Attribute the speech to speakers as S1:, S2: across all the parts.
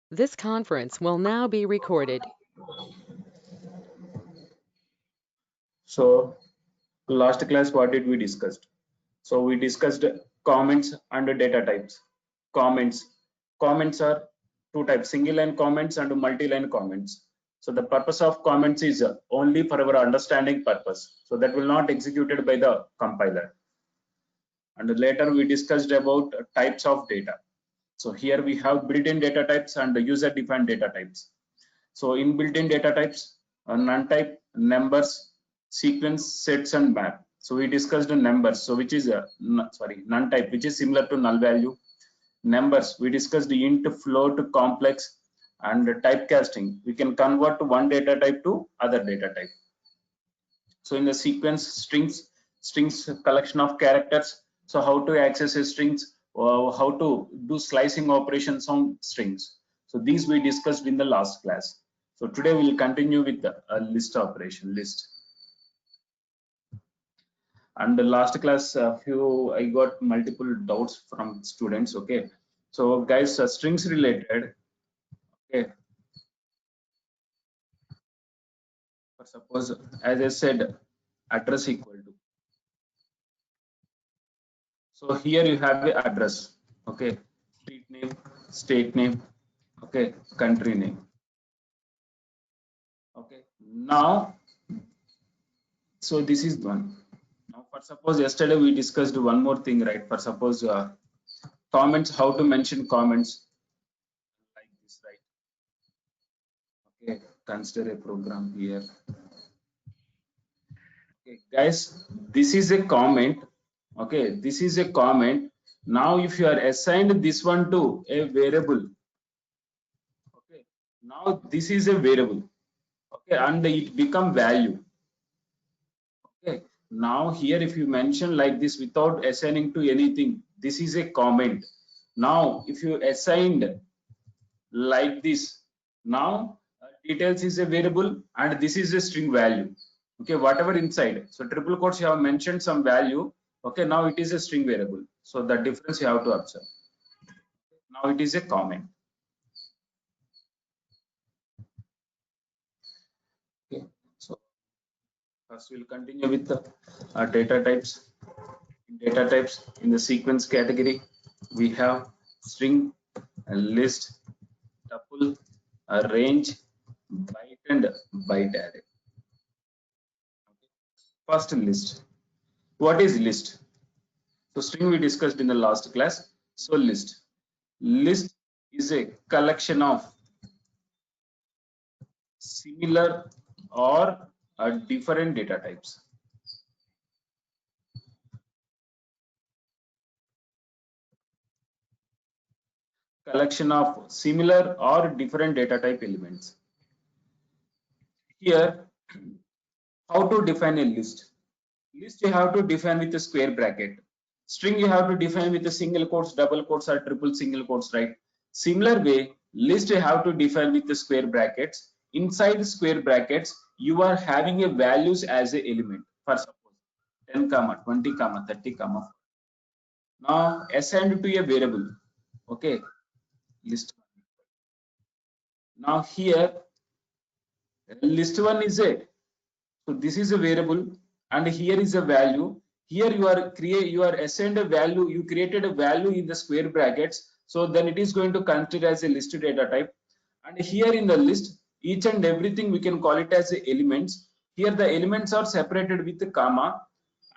S1: This conference will now be recorded.
S2: So last class, what did we discuss? So we discussed comments and data types. Comments. Comments are two types, single line comments and multi-line comments. So the purpose of comments is only for our understanding purpose. So that will not executed by the compiler. And later we discussed about types of data. So here we have built-in data types and user-defined data types. So in built-in data types, none type, numbers, sequence, sets, and map. So we discussed the numbers. So which is none type, which is similar to null value. Numbers, we discussed the int, float, complex, and typecasting. We can convert one data type to other data type. So in the sequence, strings collection of characters. So how to access a strings, how to do slicing operations on strings. So these we discussed in the last class. So today we'll continue with the list operation list. And the last class, few I got multiple doubts from students. Okay, so guys, strings related. Okay, for suppose as I said, address equal to. So here you have the address. Okay, street name, state name, okay, country name. Okay, now, so this is one. Now, for suppose yesterday we discussed one more thing, right? For suppose comments, how to mention comments like this, right? Okay, consider a program here. Okay, guys, this is a comment. Okay, this is a comment. Now, if you are assigned this one to a variable, okay, now this is a variable. Okay, and it become value. Okay, now here if you mention like this without assigning to anything, this is a comment. Now if you assigned like this, now details is a variable and this is a string value. Okay, whatever inside. So triple quotes you have mentioned some value. Okay, now it is a string variable. So the difference you have to observe. Now it is a comment. Okay, so first we'll continue with the data types. In data types, in the sequence category, we have string, a list, tuple, a range, byte, and byte array. First, list. What is list? So string we discussed in the last class. So list. List is a collection of similar or different data types. Collection of similar or different data type elements. Here, how to define a list? List you have to define with a square bracket. String you have to define with a single quotes, double quotes, or triple single quotes, right? Similar way, list you have to define with the square brackets. Inside square brackets, you are having a values as a element. For suppose 10 comma 20 comma 30 comma. Now assigned to a variable. Okay, list. Now here list one is it. So this is a variable and here is a value. Here you are assigned a value, you created a value in the square brackets. So then it is going to consider as a list data type. And here in the list, each and everything we can call it as elements. Here the elements are separated with the comma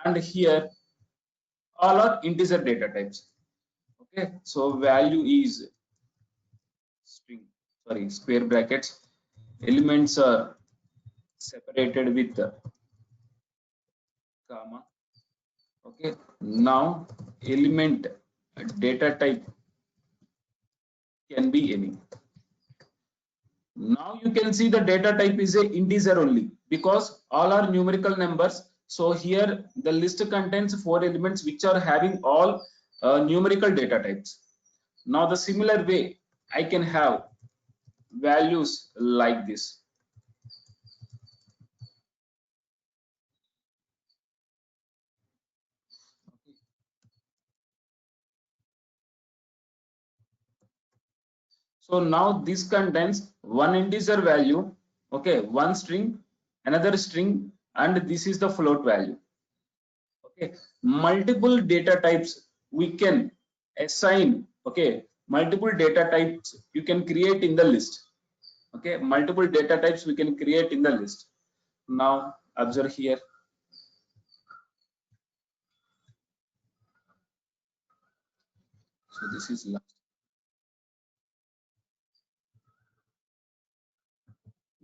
S2: and here all are integer data types. Okay, so value is string, sorry, square brackets. Elements are separated with the comma. Okay, now element data type can be any. Now you can see the data type is a integer only because all are numerical numbers. So here the list contains four elements which are having all numerical data types. Now the similar way I can have values like this. So now this contains one integer value, okay, one string, another string, and this is the float value. Okay, multiple data types we can assign. Okay, multiple data types you can create in the list. Okay, multiple data types we can create in the list. Now observe here. So this is last.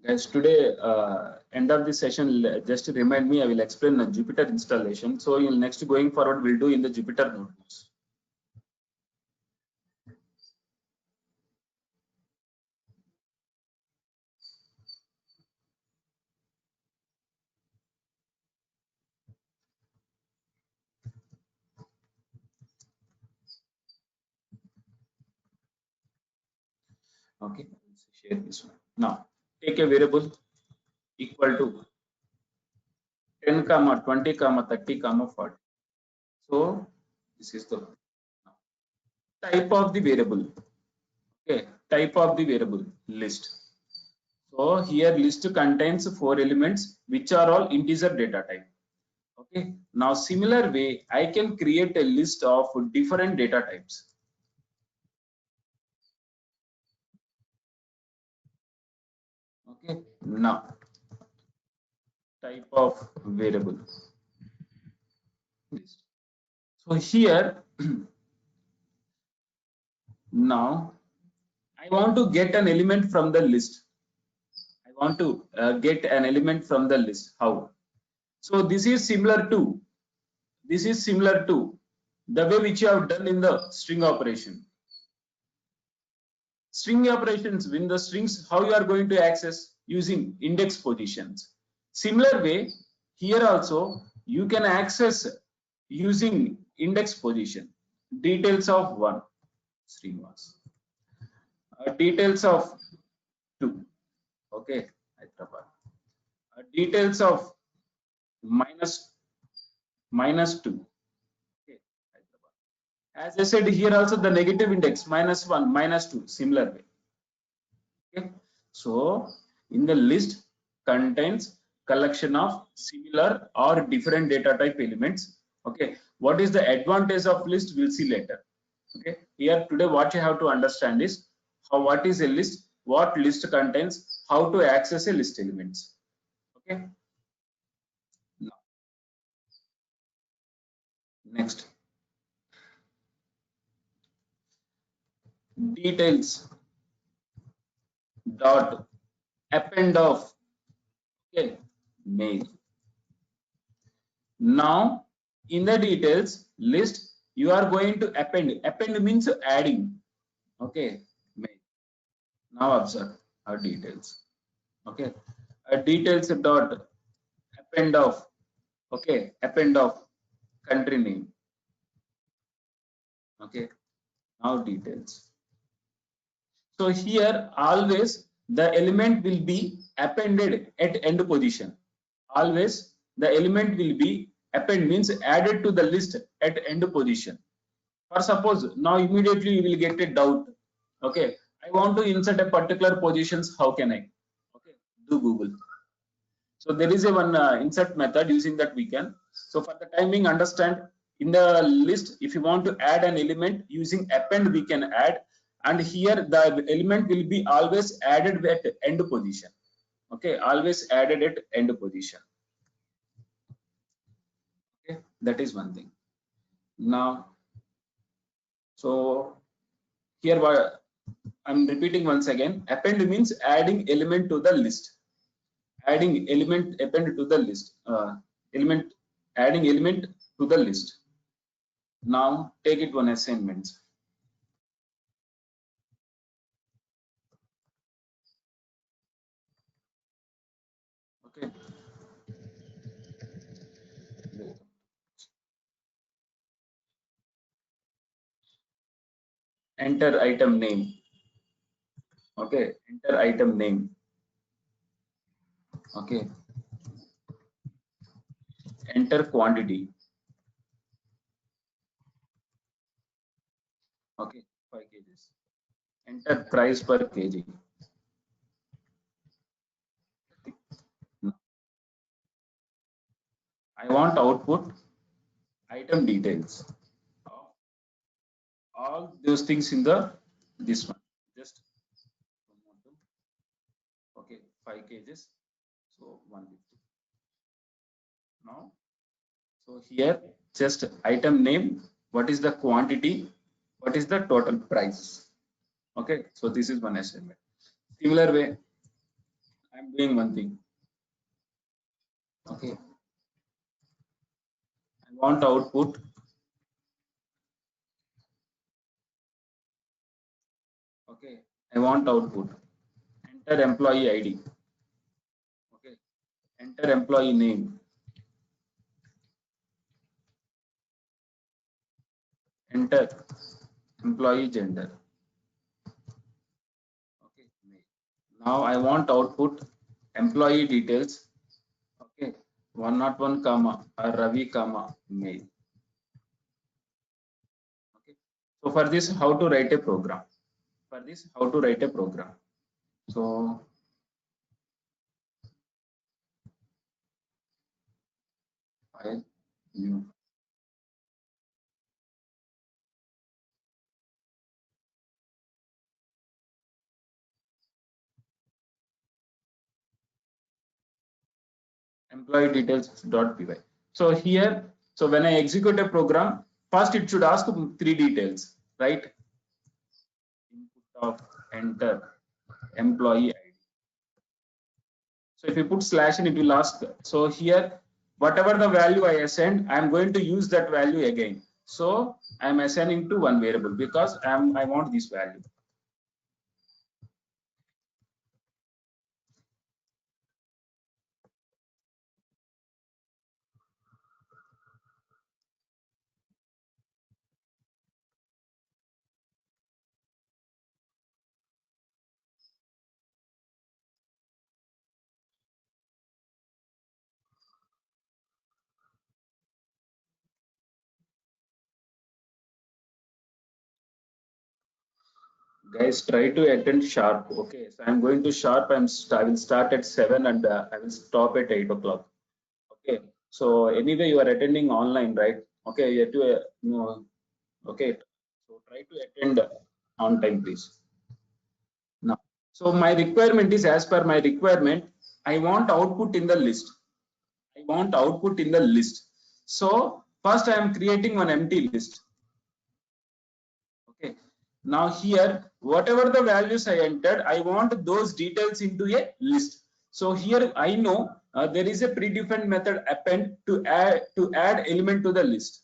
S2: Guys, today end of this session, just to remind me, I will explain the Jupyter installation. So in next going forward, we'll do in the Jupyter notebooks. Okay, share this one. Now take a variable equal to 10 comma 20 comma 30 comma 40. So this is the type of the variable. Okay, type of the variable list. So here list contains 4 elements which are all integer data type. Okay, now similar way I can create a list of different data types. Okay, now type of variable list. So here now I want to get an element from the list. I want to get an element from the list. How? So this is similar to the way which you have done in the string operation. String operations, when the strings, how you are going to access using index positions. Similar way, here also you can access using index position. Details of one string was. Details of two. Okay, Hyderabad. Details of minus two. Okay, Hyderabad. As I said here also the negative index minus one, minus two, similar way. Okay, so in the list contains collection of similar or different data type elements. Okay, what is the advantage of list? We'll see later. Okay, here today what you have to understand is what is a list, what list contains, how to access a list elements. Okay, now, next details dot append of, okay, mail. Now in the details list you are going to append. Append means adding. Okay, mail. Now observe our details. Okay, details dot append of, okay, append of country name. Okay, now details. So here always the element will be appended at end position. Always the element will be append means added to the list at end position. For suppose now immediately you will get a doubt. Okay, I want to insert a particular positions. How can I? Okay, do Google. So there is a one insert method using that we can. So for the timing, understand in the list, if you want to add an element using append, we can add, and here the element will be always added at end position. Okay, always added at end position. Okay, that is one thing. Now, so here I'm repeating once again. Append means adding element to the list. Adding element append to the list. Element adding element to the list. Now take it one assignment. Okay. Enter item name. Okay. Enter item name. Okay. Enter quantity. Okay. 5 kgs. enter price per kg. I want output item details. All those things in the this one. Just okay, 5 kgs. So 150. Now, so here just item name, what is the quantity, what is the total price. Okay, so this is one assignment. Similar way, I'm doing one thing. Okay, I want output. Okay, I want output. Enter employee ID. Okay, enter employee name. Enter employee gender. Okay, now I want output employee details. Okay, 101 comma or Ravi comma mail. Okay, so for this, how to write a program? For this, how to write a program? So file new employee details dot py. So here, so when I execute a program, first it should ask three details, right? Input of enter employee ID. So if you put slash in, it will ask. So here, whatever the value I assign, I am going to use that value again. So I am assigning to one variable because I want this value. Guys, try to attend sharp. Okay, so I'm going to sharp. I will start at 7 and I will stop at 8 o'clock. Okay, so anyway, you are attending online, right? Okay, you have to no, okay. So try to attend on time, please. Now, so my requirement is as per my requirement. I want output in the list. I want output in the list. So first, I am creating one empty list. Okay. Now here, whatever the values I entered, I want those details into a list. So here I know there is a predefined method append to add element to the list.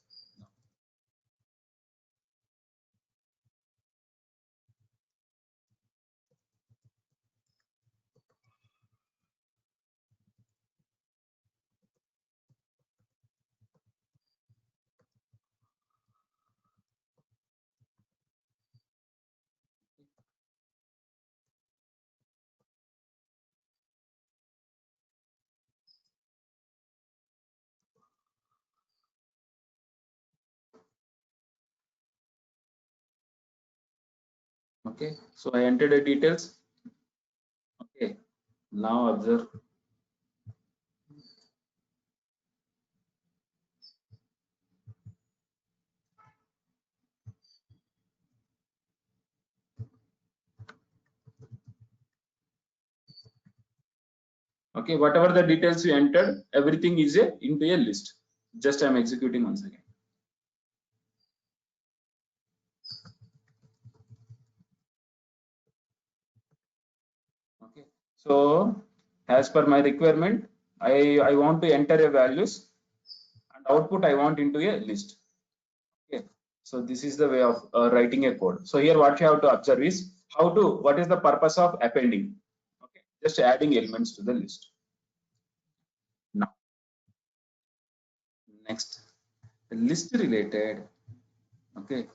S2: Okay, so I entered the details. Okay, now observe. Okay, whatever the details you entered, everything is into a list. Just I'm executing once again. Okay, so as per my requirement, I want to enter a values and output I want into a list. Okay, so this is the way of writing a code. So here what you have to observe is what is the purpose of appending? Okay, just adding elements to the list. Now, next, list related. Okay,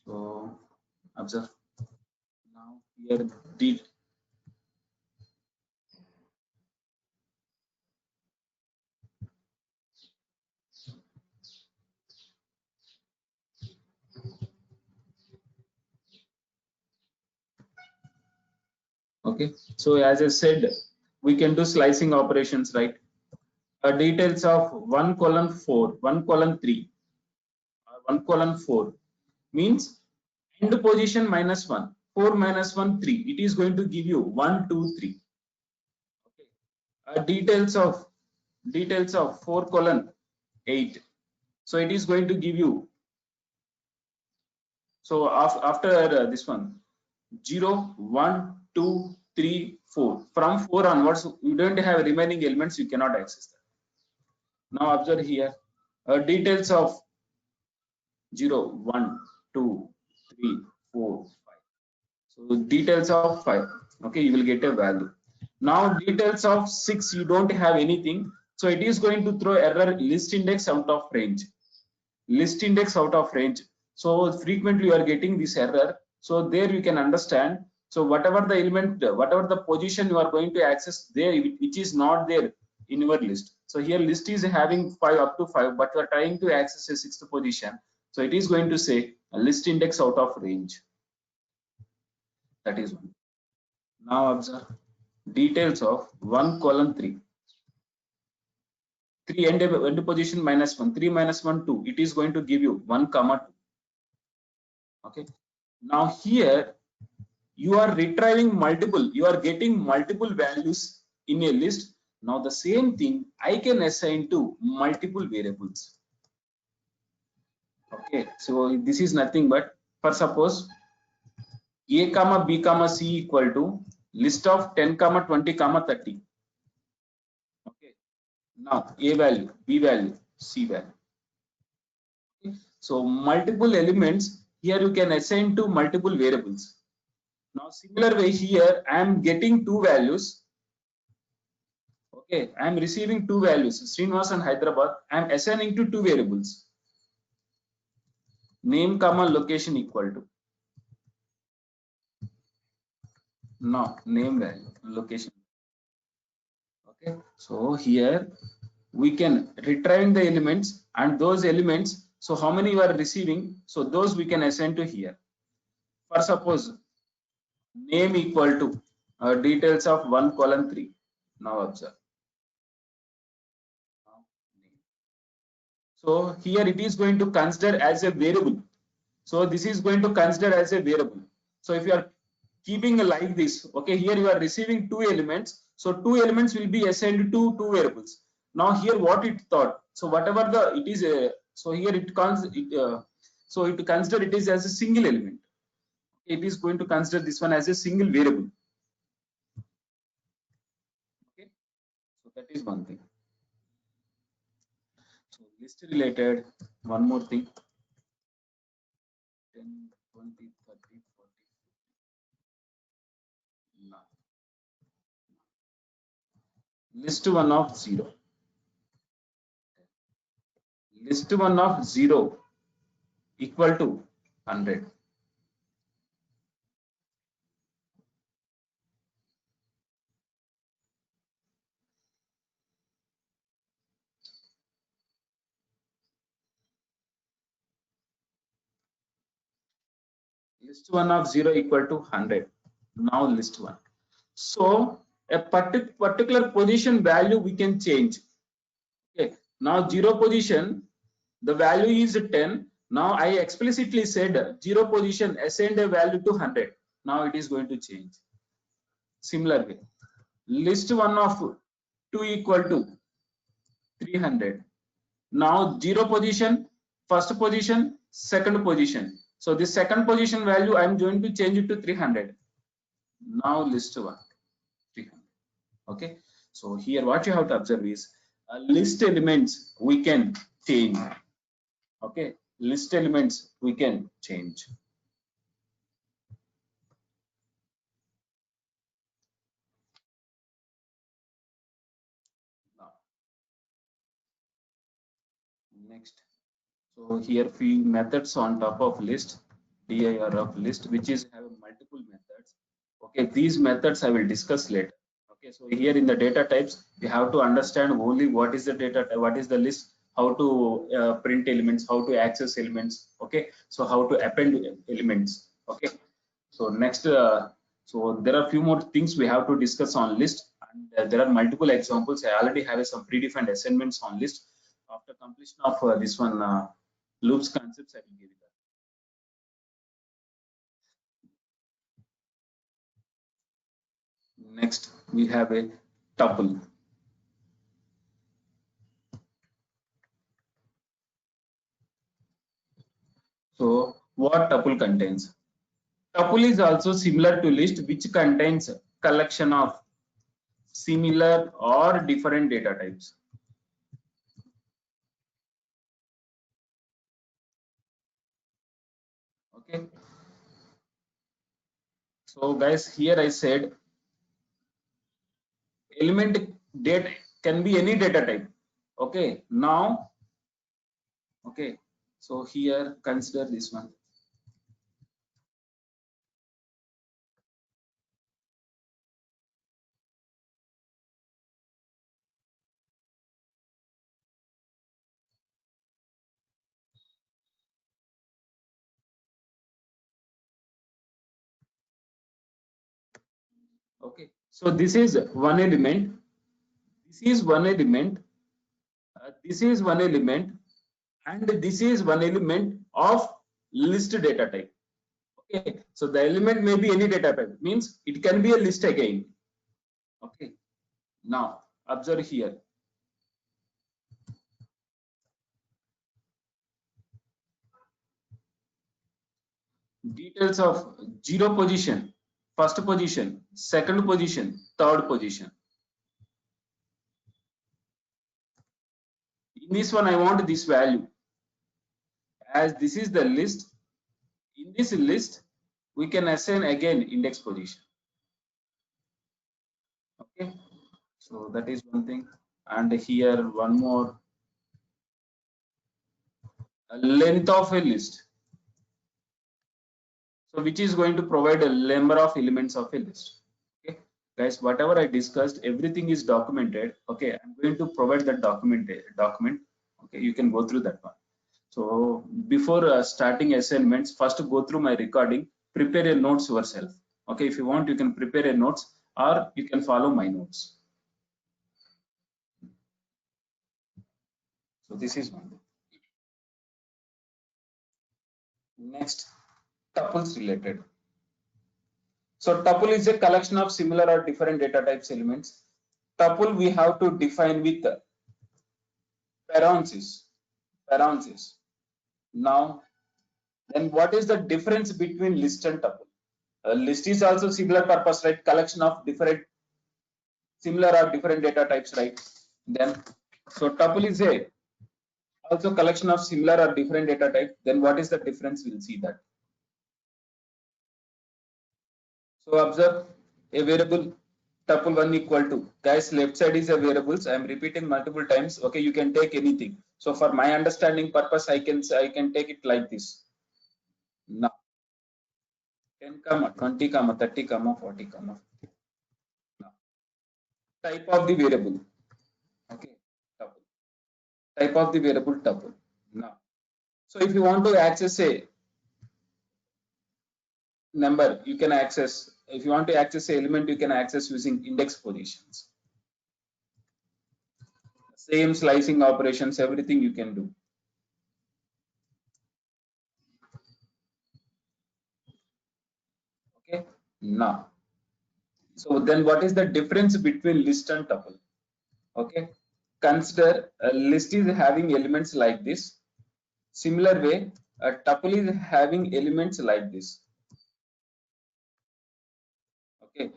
S2: so observe now here did. Okay, so as I said, we can do slicing operations, right? Details of 1:4, 1:3, or 1:4 means end position minus 1, 4 minus 1, 3. It is going to give you 1, 2, 3. Okay. Details of 4:8. So it is going to give you. So after this one, 0, 1, 2, 3, 4. From 4 onwards, you don't have remaining elements, you cannot access that. Now observe here, details of 0, 1, 2, 3, 4, 5. So details of 5, okay, you will get a value. Now details of 6, you don't have anything. So it is going to throw error list index out of range. List index out of range. So frequently you are getting this error. So there you can understand. So whatever the element, whatever the position you are going to access there, which is not there in your list. So here list is having 5 up to 5, but you are trying to access a 6th position. So it is going to say a list index out of range. That is one. Now observe details of 1:3. 3 end position minus 1, 3 minus 1, 2. It is going to give you 1, 2. Okay. Now here you are retrieving multiple, you are getting multiple values in a list. Now the same thing I can assign to multiple variables. Okay, so this is nothing but, for suppose a comma b comma c equal to list of 10 comma 20 comma 30. Okay, now a value, b value, c value. Okay. So multiple elements here you can assign to multiple variables. Now similar way here I am getting two values. Okay, I am receiving two values, Srinivas and Hyderabad. I am assigning to two variables. Name comma location equal to. No, name value, location. Okay, so here we can retrieve the elements, and those elements, so how many you are receiving, so those we can assign to here. For suppose name equal to details of 1:3. Now observe. So here it is going to consider as a variable. So this is going to consider as a variable. So if you are keeping like this, okay, here you are receiving two elements. So two elements will be assigned to two variables. Now here what it thought. So whatever the it is, so here it so it consider it is as a single element. It is going to consider this one as a single variable. Okay, so that is one thing. So list related, one more thing. 10, 20, 30, 40. No. List 1 of 0. List 1 of 0 equal to 100. List 1 of 0 equal to 100. Now list 1. So a particular position value we can change. Okay. Now 0 position, the value is 10. Now I explicitly said 0 position assigned a value to 100. Now it is going to change. Similar way. List 1 of 2 equal to 300. Now 0 position, first position, second position. So the second position value I am going to change it to 300. Now list 1, 300. Okay. So here what you have to observe is list elements we can change. Okay. List elements we can change. Now, next. So here few methods on top of list, dir of list, which is have multiple methods. Okay, these methods I will discuss later. Okay, so here in the data types, we have to understand only what is the data, what is the list, how to print elements, how to access elements. Okay, so how to append elements. Okay, so next So there are few more things we have to discuss on list, and there are multiple examples. I already have some predefined assignments on list. After completion of this one loops concepts, I will give it. Next, we have a tuple. So what tuple contains? Tuple is also similar to list, which contains collection of similar or different data types. Okay. So guys, here I said element data can be any data type. Okay. Now, okay. So here consider this one. Okay. So this is one element. This is one element. This is one element, and this is one element of list data type. Okay, so the element may be any data type, means it can be a list again. Okay, now observe here. Details of zero position, first position, second position, third position. In this one, I want this value. As this is the list, in this list, we can assign again index position. Okay, so that is one thing. And here one more, length of a list. So which is going to provide a number of elements of a list. Okay, guys, whatever I discussed, everything is documented. Okay, I'm going to provide that document. Okay, you can go through that one. So before starting assignments, first go through my recording, prepare your notes yourself. Okay, if you want, you can prepare your notes or you can follow my notes. So this is one. Next, tuples related. So tuple is a collection of similar or different data types elements. Tuple we have to define with parentheses. Now, then what is the difference between list and tuple? List is also similar purpose, right? Collection of different similar or different data types, right? Then, so tuple is a also collection of similar or different data type. Then what is the difference? We'll see that. So observe a variable tuple 1 equal to, guys, left side is a variables. I am repeating multiple times. Okay, you can take anything. So for my understanding purpose, I can take it like this. Now 10 comma 20 comma 30 comma 40 comma 50. Now type of the variable. Okay, tuple. Type of the variable tuple. Now, so if you want to access a number, you can access. If you want to access a element, you can access using index positions. Same slicing operations, everything you can do. Okay, now, so then what is the difference between list and tuple? Okay, consider a list is having elements like this. Similar way, a tuple is having elements like this. Okay,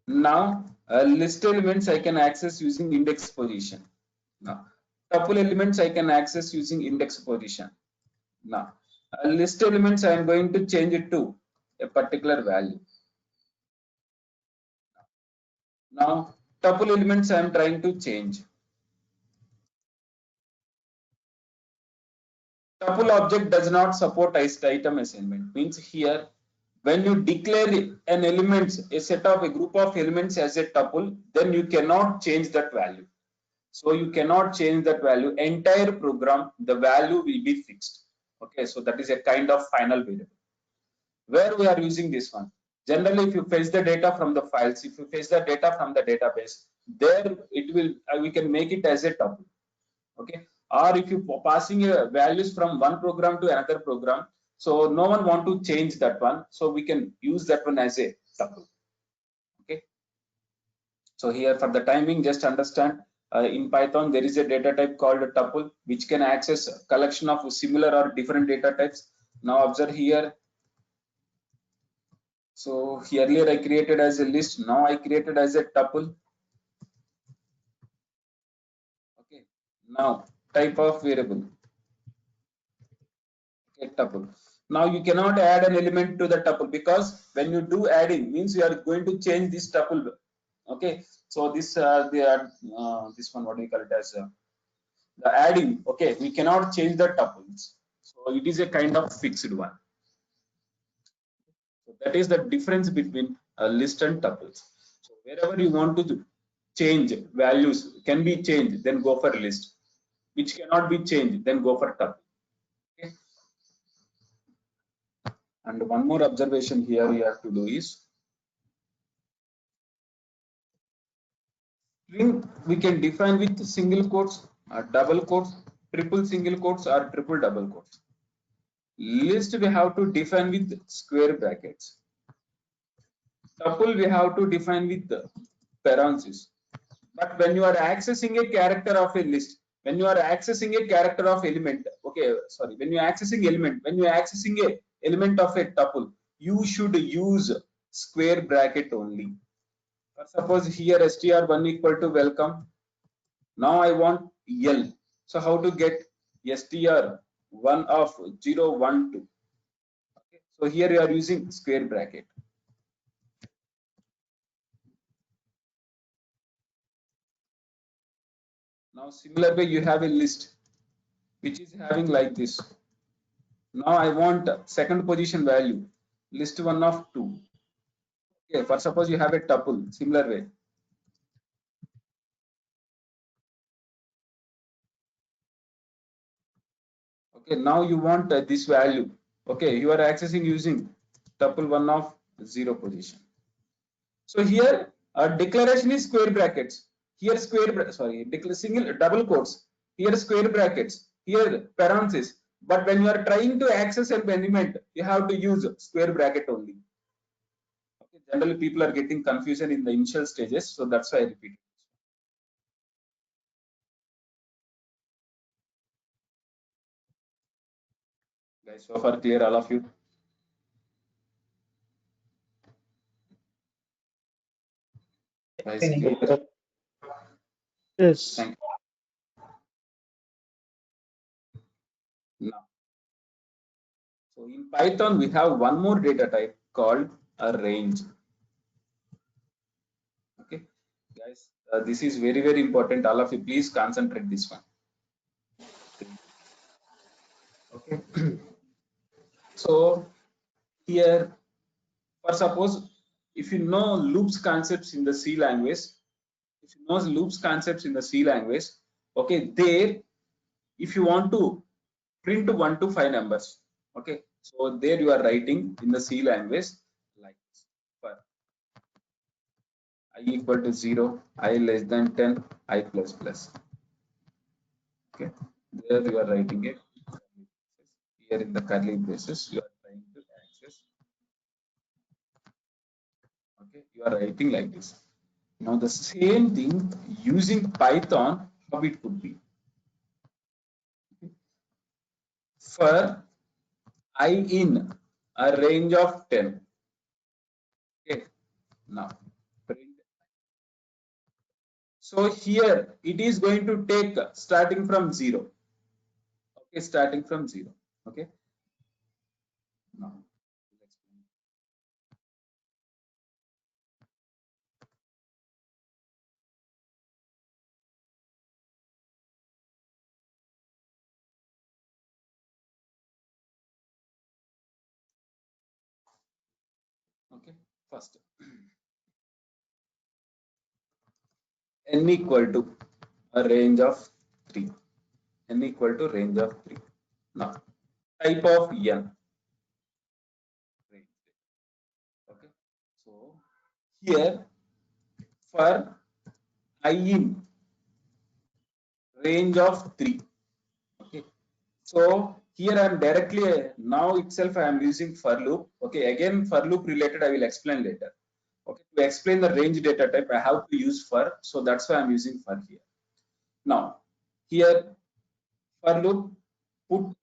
S2: now list elements I can access using index position. Now, tuple elements I can access using index position. Now, list elements I am going to change it to a particular value. Now, tuple elements I am trying to change. Tuple object does not support item assignment. Means here, when you declare an element, a set of a group of elements as a tuple, then you cannot change that value. So you cannot change that value. Entire program, the value will be fixed. Okay, so that is a kind of final variable. Where we are using this one? Generally, if you fetch the data from the files, if you fetch the data from the database, there it will we can make it as a tuple. Okay, or if you passing values from one program to another program, so no one want to change that one, so we can use that one as a tuple. Okay, so here for the timing, just understand in Python there is a data type called a tuple which can access a collection of similar or different data types. Now observe here. So earlier I created as a list, now I created as a tuple. Okay, now type of variable, okay, tuple. Now you cannot add an element to the tuple because when you do adding means you are going to change this tuple. Okay, so this this one, what do you call it as the adding. Okay, we cannot change the tuples, so it is a kind of fixed one. So that is the difference between a list and tuples. So wherever you want to change values can be changed, then go for list. Which cannot be changed, then go for tuple. Okay. And one more observation here you have to do is string we can define with single quotes, double quotes, triple single quotes, or triple double quotes. List we have to define with square brackets. Tuple we have to define with the parentheses. But when you are accessing a character of a list, when you are accessing a character of element, okay, sorry, when you are accessing element, when you are accessing a element of a tuple, you should use square bracket only. Suppose here str1 equal to welcome. Now I want L. So how to get str1 of 0, 1, 2? Okay. So here you are using square bracket. Now similar way you have a list which is having like this. Now I want second position value, list 1 of 2. Okay, for suppose you have a tuple, similar way. Okay, now you want this value. Okay, you are accessing using tuple 1 of 0 position. So here declaration is square brackets. Here single double quotes. Here square brackets. Here parentheses. But when you are trying to access an element, you have to use square bracket only. Okay, generally people are getting confusion in the initial stages, so that's why I repeat. Guys, so far clear, all of you? Guys, clear?
S3: Yes.
S2: Thank you. Now, so in Python, we have one more data type called a range. Okay, guys, this is very, very important. All of you, please concentrate this one. Okay. So here, for suppose, if you know loops concepts in the C language, if you know loops concepts in the C language, okay, there, if you want to print 1 to 5 numbers, okay, so there you are writing in the C language like this. For I equal to 0, I less than 10, I plus plus. Okay, there you are writing it. Here in the curly braces, you are trying to access. Okay, you are writing like this. Now the same thing using Python, how it could be. For I in a range of 10. Okay, now print. So here it is going to take starting from 0. Okay, starting from 0. Okay, now okay, first n equal to a range of 3. N equal to range of 3. Now type of n. Okay. So here for I in range of 3. Okay. So here I am directly now itself I am using for loop. Okay. Again for loop related I will explain later. Okay. To explain the range data type I have to use for. So that's why I'm using for here. Now here for loop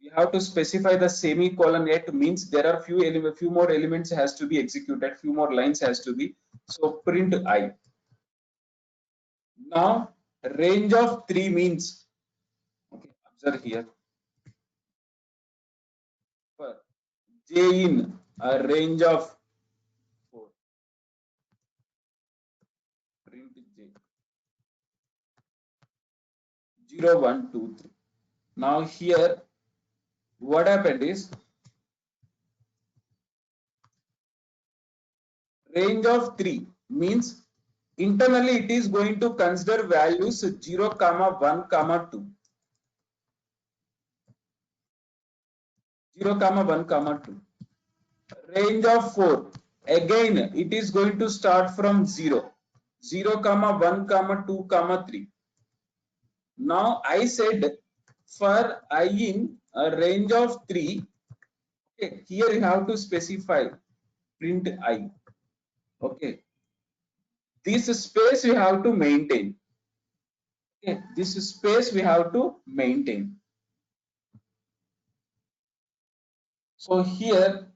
S2: you have to specify the semicolon yet means there are few more elements has to be executed, few more lines has to be. So print I. Now range of 3 means, okay, observe here for j in a range of 4, print j 0 1 2 3. Now here what happened is range of 3 means internally it is going to consider values 0 comma 1 comma 2. 0 comma 1 comma 2. Range of 4 again it is going to start from 0 comma 1 comma 2 comma 3. Now I said for I in a range of 3, okay, here you have to specify print I. Okay, this space we have to maintain. Okay, this space we have to maintain. So here,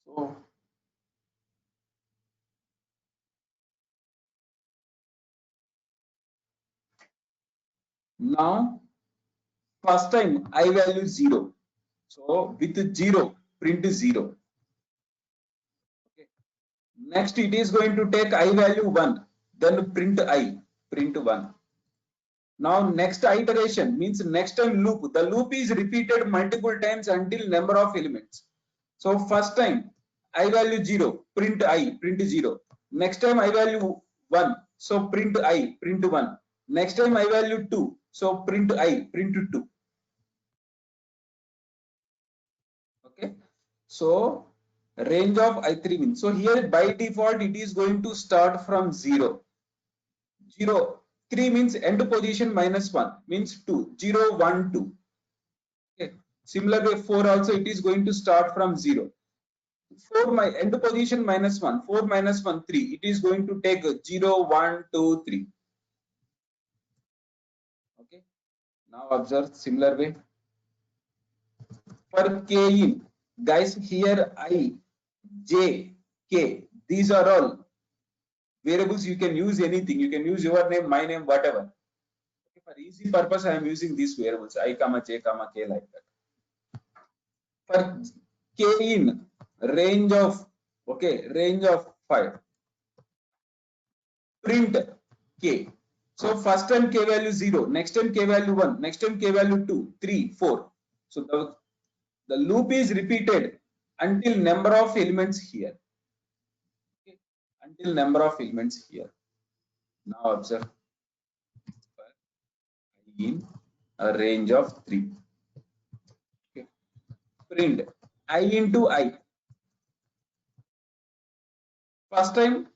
S2: so now first time I value 0. So with 0, print 0. Okay. Next it is going to take I value 1, then print I, print 1. Now next iteration means next time loop. The loop is repeated multiple times until number of elements. So first time I value 0, print I, print 0. Next time I value 1, so print I, print 1. Next time I value 2, so print I, print 2. Okay. So range of I3 means. So here by default it is going to start from 0. 0, 3 means end position minus 1 means 2, 0, 1, 2. Okay. Similarly, 4 also it is going to start from 0. 4 my end position minus 1, 4 minus 1, 3. It is going to take 0, 1, 2, 3. Okay. Now observe similar way. For k in, guys, here I, j, k, these are all variables. You can use anything. You can use your name, my name, whatever. Okay. For easy purpose, I am using these variables I, j, k like that. For k in range of, okay, range of 5, print k. So first time k value 0, next time k value 1, next time k value 2, 3, 4. So the loop is repeated until number of elements here. Okay. Until number of elements here. Now observe in a range of 3. Okay. Print I into I. First time,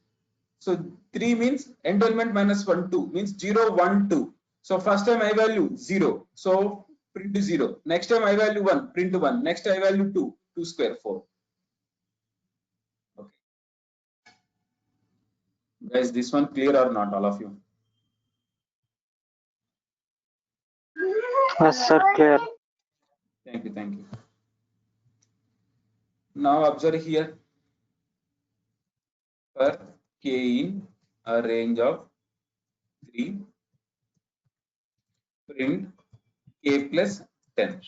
S2: so 3 means end element minus 1, 2 means 0, 1, 2. So first time I value 0. So print 0. Next time I value 1, print 1. Next I value 2, 2 square 4. Okay. Guys, this one clear or not, all of you?
S3: Yes, sir, clear.
S2: Thank you, thank you. Now observe here for k in a range of 3, print k plus 10.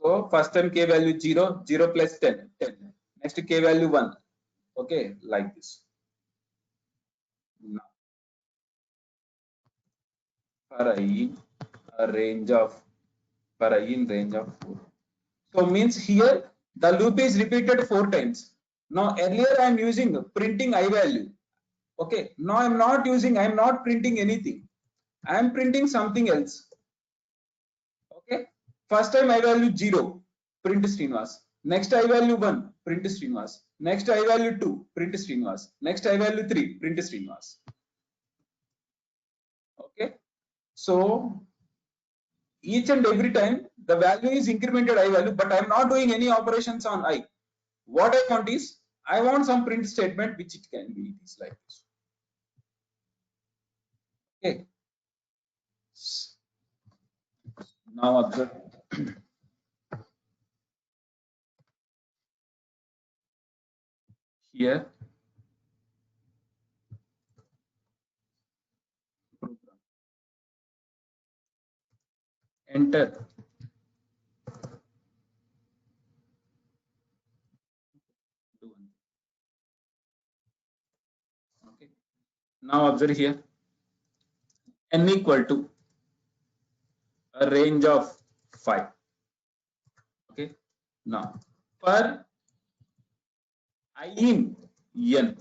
S2: So first time k value 0, 0 plus 10, 10. Next k value 1. Okay, like this. Now for I in a range of, for I in range of 4. So means here the loop is repeated 4 times. Now earlier I am using printing I value. Okay, now I am not printing anything. I am printing something else. Okay, first time I value 0, print Srinivas. Next I value 1, print Srinivas. Next I value 2, print Srinivas. Next I value 3, print Srinivas. Okay, so each and every time the value is incremented I value, but I'm not doing any operations on I. What I want is, I want some print statement which it can be, it is like this. Okay, now observe. Here enter okay. Now observe here, n equal to a range of 5. Okay, now for I in n,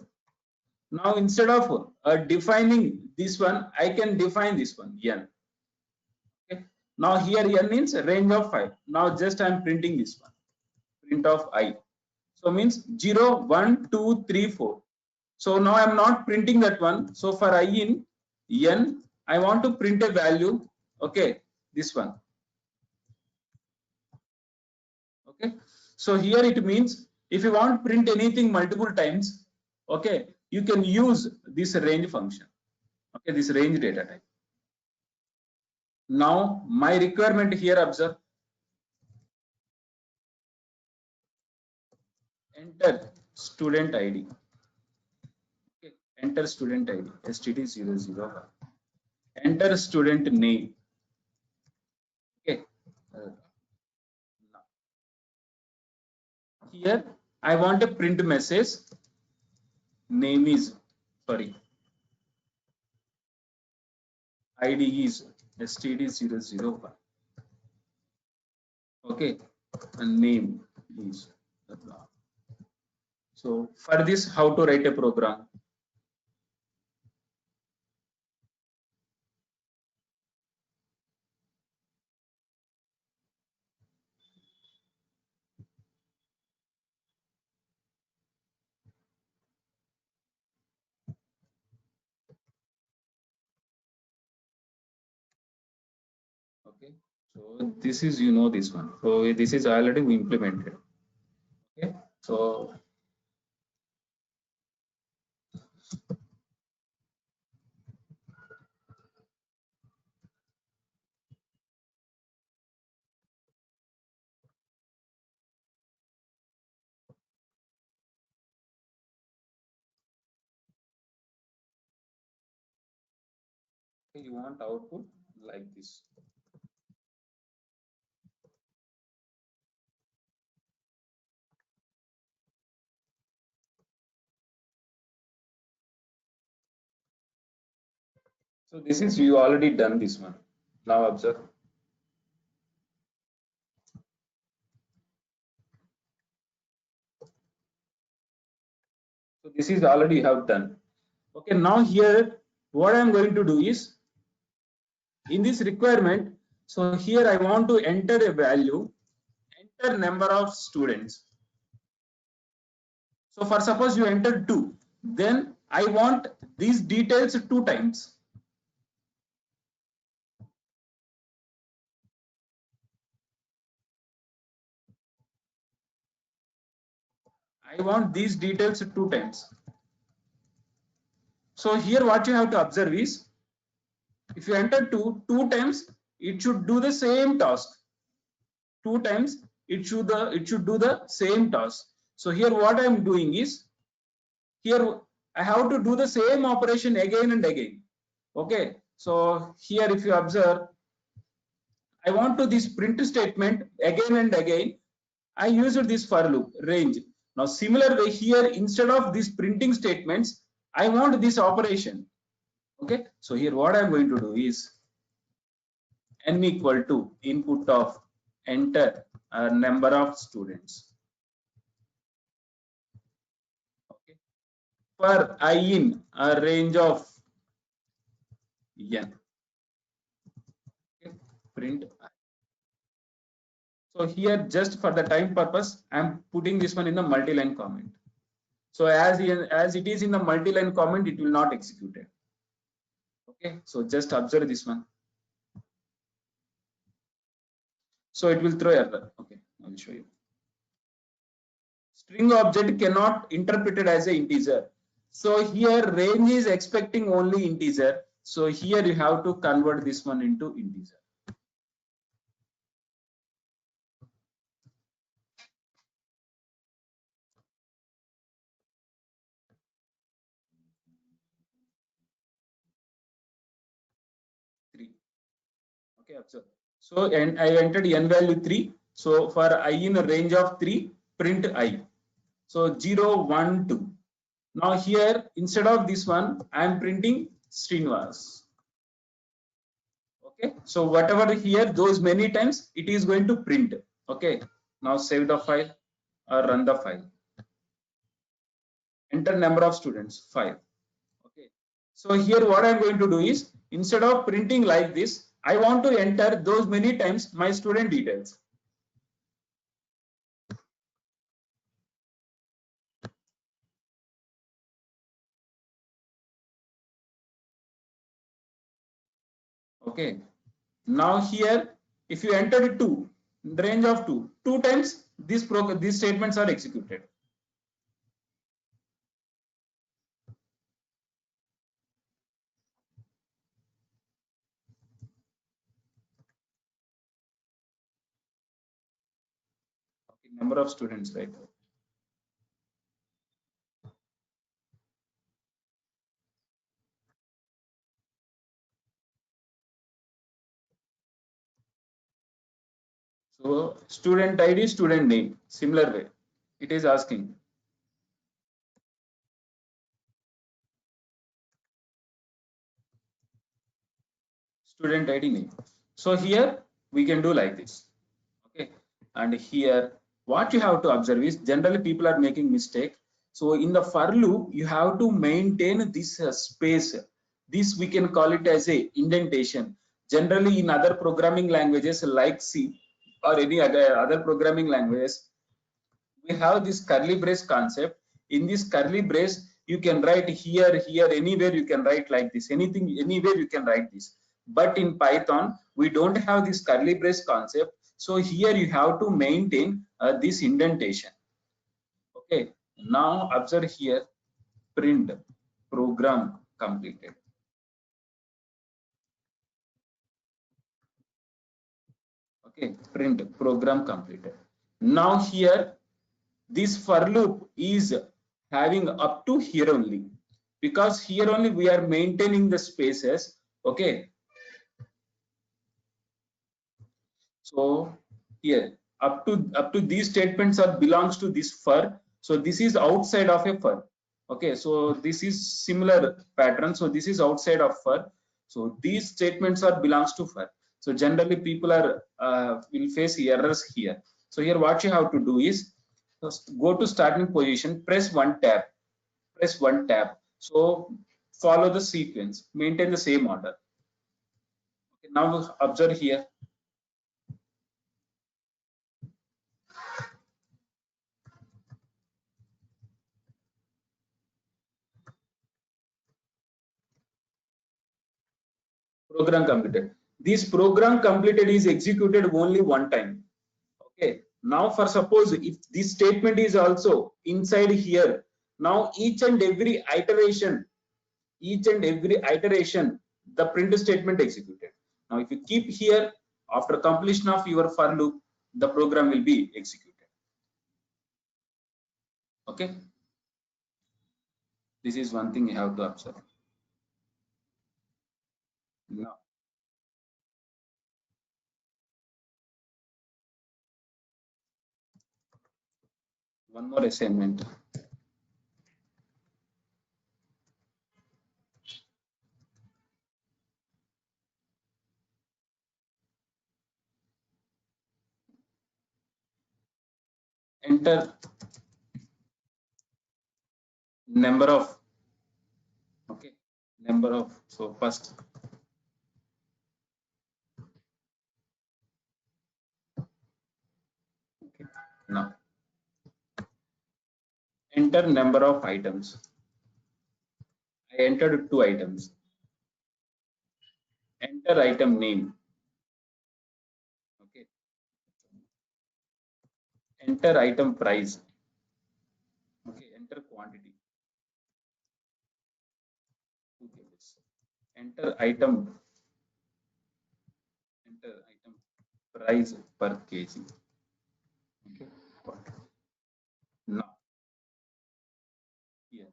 S2: now instead of defining this one, I can define this one n. Okay, now here n means range of 5. Now just I am printing this one, print of I. So means 0, 1, 2, 3, 4. So now I am not printing that one. So for I in n, I want to print a value. Okay, this one. Okay, so here it means if you want to print anything multiple times, okay, you can use this range function. Okay, this range data type. Now my requirement here, observe, enter student ID. Okay, enter student ID std001. Enter student name. Okay, here I want a print message. Name is, sorry, ID is std001. Okay, and name is. So for this, how to write a program? Okay, so this is, you know, this one. So this is already implemented. Okay, so you want output like this. So this is, you already done this one. Now observe. So this is already you have done. Okay, now here what I am going to do is, in this requirement, so here I want to enter a value, enter number of students. So for suppose you entered 2, then I want these details 2 times. I want these details 2 times. So here what you have to observe is, if you enter 2 times, it should do the same task. 2 times it should do the same task. So here what I am doing is, here I have to do the same operation again and again. Okay, so here if you observe, I want to this print statement again and again. I used this for loop range. Now similar way here, instead of these printing statements, I want this operation. Okay, so here what I'm going to do is, n equal to input of enter a number of students. Okay, for I in a range of n. Okay, print I. So here, just for the time purpose, I am putting this one in the multi-line comment. So as it is in the multi-line comment, it will not execute it. Okay, so just observe this one. So it will throw error. Okay, I will show you. String object cannot interpreted as an integer. So here range is expecting only integer. So here you have to convert this one into integer. Three. Okay, observe. So and I entered n value 3. So for I in a range of 3, print I. So 0, 1, 2. Now here instead of this one, I am printing Srinivas. Okay, so whatever here, those many times it is going to print. Okay, now save the file or run the file. Enter number of students 5. Okay, so here what I'm going to do is, instead of printing like this, I want to enter those many times my student details. Okay, now here if you enter 2, range of 2 times, these statements are executed. Okay, number of students, right? So student ID, student name, similar way it is asking. Student ID name. So here we can do like this. Okay, and here what you have to observe is, generally people are making mistake. So in the for loop you have to maintain this space. This we can call it as a indentation. Generally in other programming languages like C or any other programming languages, we have this curly brace concept. In this curly brace you can write here, anywhere you can write like this, anything, anywhere you can write this. But in Python we don't have this curly brace concept. So here you have to maintain this indentation. Okay, now observe here, print program completed. Okay, print program completed. Now here this for loop is having up to here only, because here only we are maintaining the spaces. Okay, so here up to these statements are belongs to this for. So this is outside of a for. Okay, so this is similar pattern. So this is outside of for. So these statements are belongs to for. So generally people are will face errors here. So here what you have to do is, first go to starting position, press one tab. So follow the sequence, maintain the same order. Okay, now observe here. Program completed. This program completed is executed only one time. Okay. Now for suppose if this statement is also inside here, now each and every iteration, the print statement executed. Now if you keep here, after completion of your for loop, the program will be executed. Okay, this is one thing you have to observe. Now one more assignment. Enter number of, okay, number of, so first Now enter number of items. I entered 2 items. Enter item name. Okay. Enter item price. Okay. Enter quantity. Okay. Enter item. Enter item price per kg. Okay. Now here.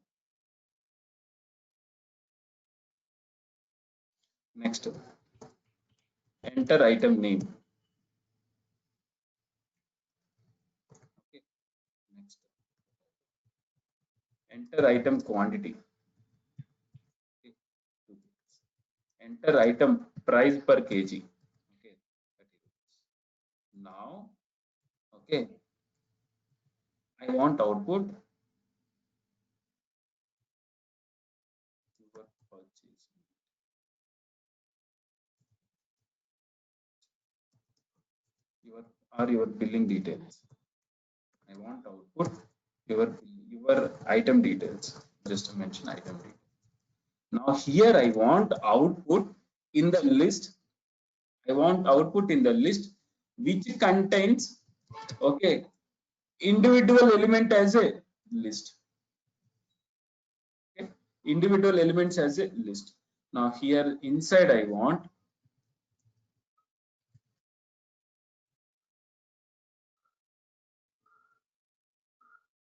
S2: Next. Enter item name. Okay. Next. Enter item quantity. Okay. Enter item price per kg. Okay. Now, okay, I want output. Your purchase. Your billing details. I want output your item details. Just mention item details. Now here I want output in the list. I want output in the list which contains, okay, individual element as a list. Okay, individual elements as a list. Now here inside I want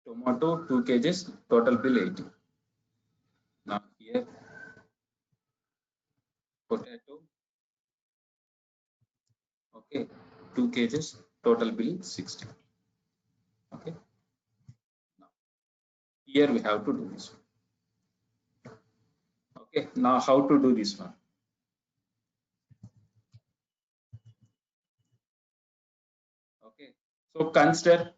S2: tomato 2 kgs, total bill 80. Now here potato, okay, 2 kgs, total bill 60. Okay. Now here we have to do this one. Okay. Now how to do this one? Okay. So consider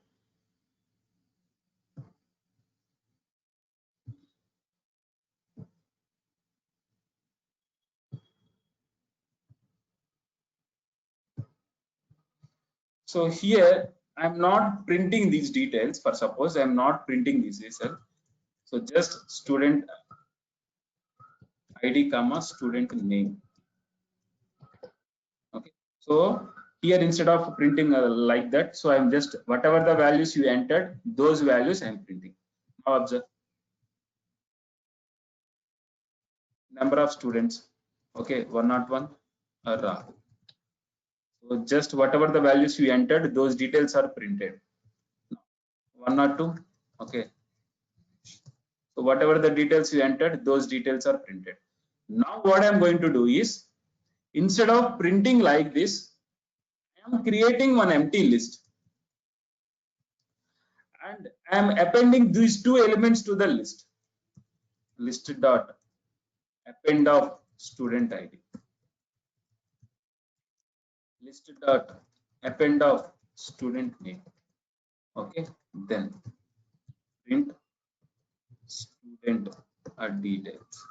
S2: so here I'm not printing these details. For suppose I'm not printing this result. So just student ID comma student name. Okay. So here instead of printing like that, so I'm just whatever the values you entered, those values I'm printing. Now observe number of students. Okay, 101 Rahul. So just whatever the values you entered, those details are printed. 102. Okay. So whatever the details you entered, those details are printed. Now what I'm going to do is, instead of printing like this, I am creating one empty list. And I am appending these 2 elements to the list. List dot append of student ID. List dot append of student name. Okay. Then print student details.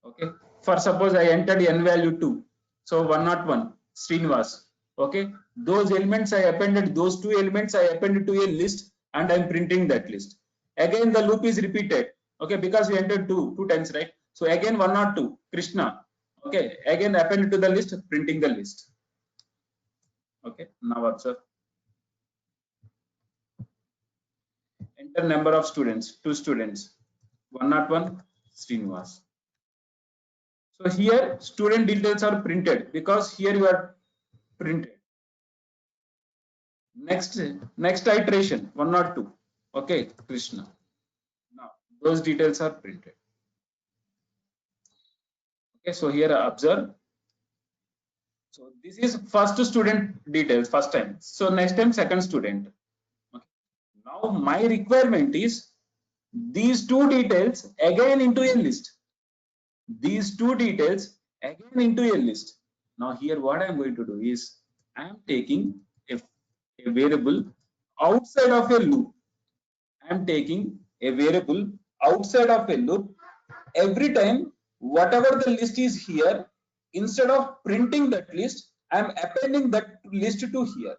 S2: Okay. For suppose I entered n value 2. So 101 Srinivas. Okay. Those elements I appended, those 2 elements I appended to a list and I'm printing that list. Again the loop is repeated. Okay, because we entered two times, right? So again 102 Krishna. Okay, again appended to the list, printing the list. Okay, now observe. Enter number of students, 2 students, 101 Srinivas. So here student details are printed because here you are printed. Next iteration 102. Okay, Krishna. Now those details are printed. Okay, so here observe. So this is first student details first time. So next time second student. Okay. Now my requirement is these 2 details again into a list. These 2 details again into a list. Now here what I am going to do is I am taking a variable outside of a loop. I am taking a variable outside of a loop. Every time whatever the list is here, instead of printing that list, I am appending that list to here.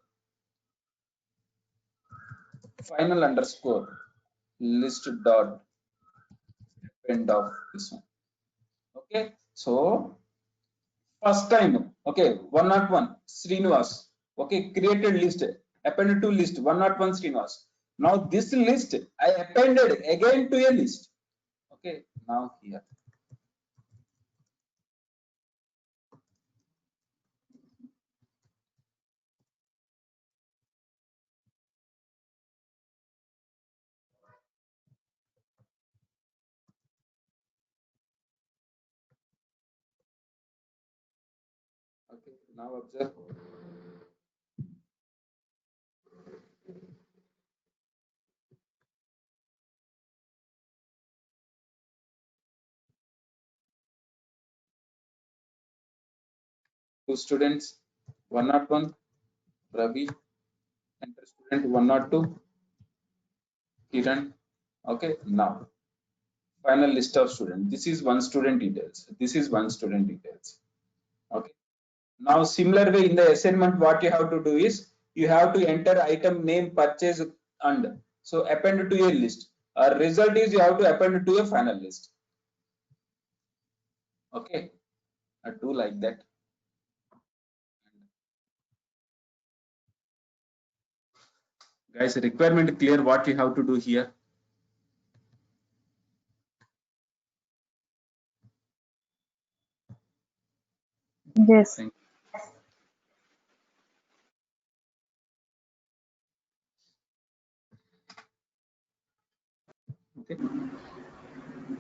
S2: Final underscore list dot append of this one. Okay, so first time, okay, 101 Srinivas, okay, created list, appended to list 101 Srinivas. Now this list I appended again to a list. Okay, now here. Okay, now observe. Two students, 101, Ravi, enter student 102, Kiran. Okay, now final list of students. This is one student details. This is one student details. Okay. Now similar way in the assignment, what you have to do is you have to enter item name, purchase, and so append to a list. Result is you have to append to a final list. Okay, do like that. Guys, requirement clear what you have to do here.
S3: Yes.
S2: Thank you. Okay.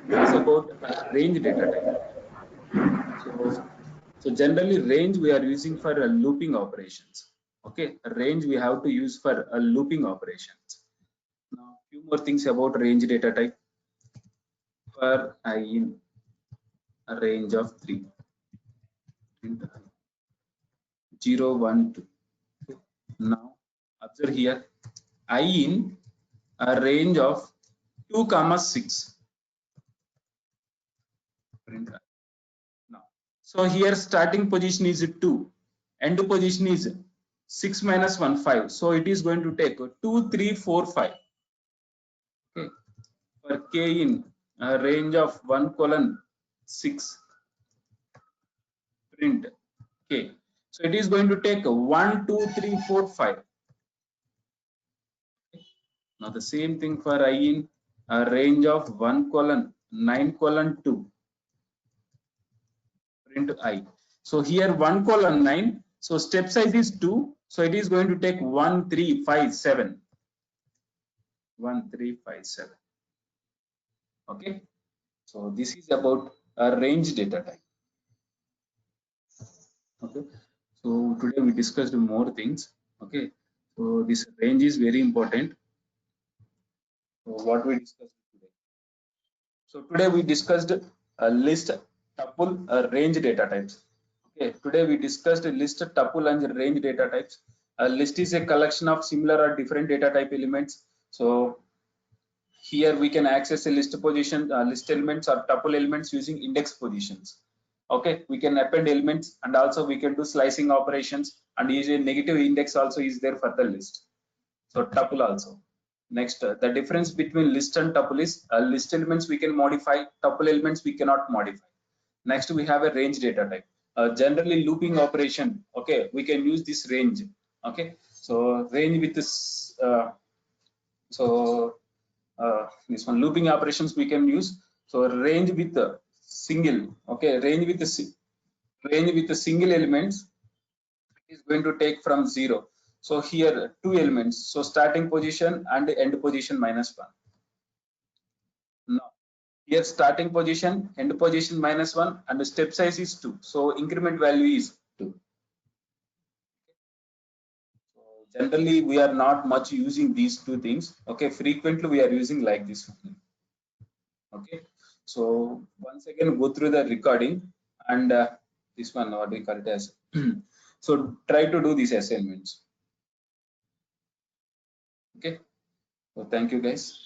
S2: This is about range data type. So generally range we are using for looping operations. Okay, range we have to use for looping operations. Now few more things about range data type. For I in a range of 3, 0, 1, 2. Now observe here, I in a range of 2, 6. Now, so here starting position is 2, end position is 6 minus 1, 5. So it is going to take 2, 3, 4, 5. Okay. For k in a range of 1 colon 6, print k. So it is going to take 1, 2, 3, 4, 5. Now the same thing for I in a range of 1 colon 9 colon 2, print I. So here 1 colon 9. So step size is 2. So it is going to take 1, 3, 5, 7. 1, 3, 5, 7. Okay. So this is about a range data type. Okay. So today we discussed more things. Okay. So this range is very important. So what we discussed today. So today we discussed a list, tuple, range data types. Okay. Today we discussed a list, tuple, and range data types. A list is a collection of similar or different data type elements. So here we can access a list position, list elements or tuple elements using index positions. Okay, we can append elements and also we can do slicing operations, and usually negative index also is there for the list. So tuple also. Next, the difference between list and tuple is list elements we can modify, tuple elements we cannot modify. Next, we have a range data type. Generally looping operation. Okay, we can use this range. Okay, so range with this. This one looping operations we can use. So range with a single. Okay, range with a single elements is going to take from 0. So here two elements. So starting position and end position minus 1. Now here starting position, end position minus 1, and the step size is 2. So increment value is 2. So generally we are not much using these two things. Okay, frequently we are using like this one. Okay, so once again go through the recording, and this one what we call it as so try to do these assignments. Okay, so thank you guys.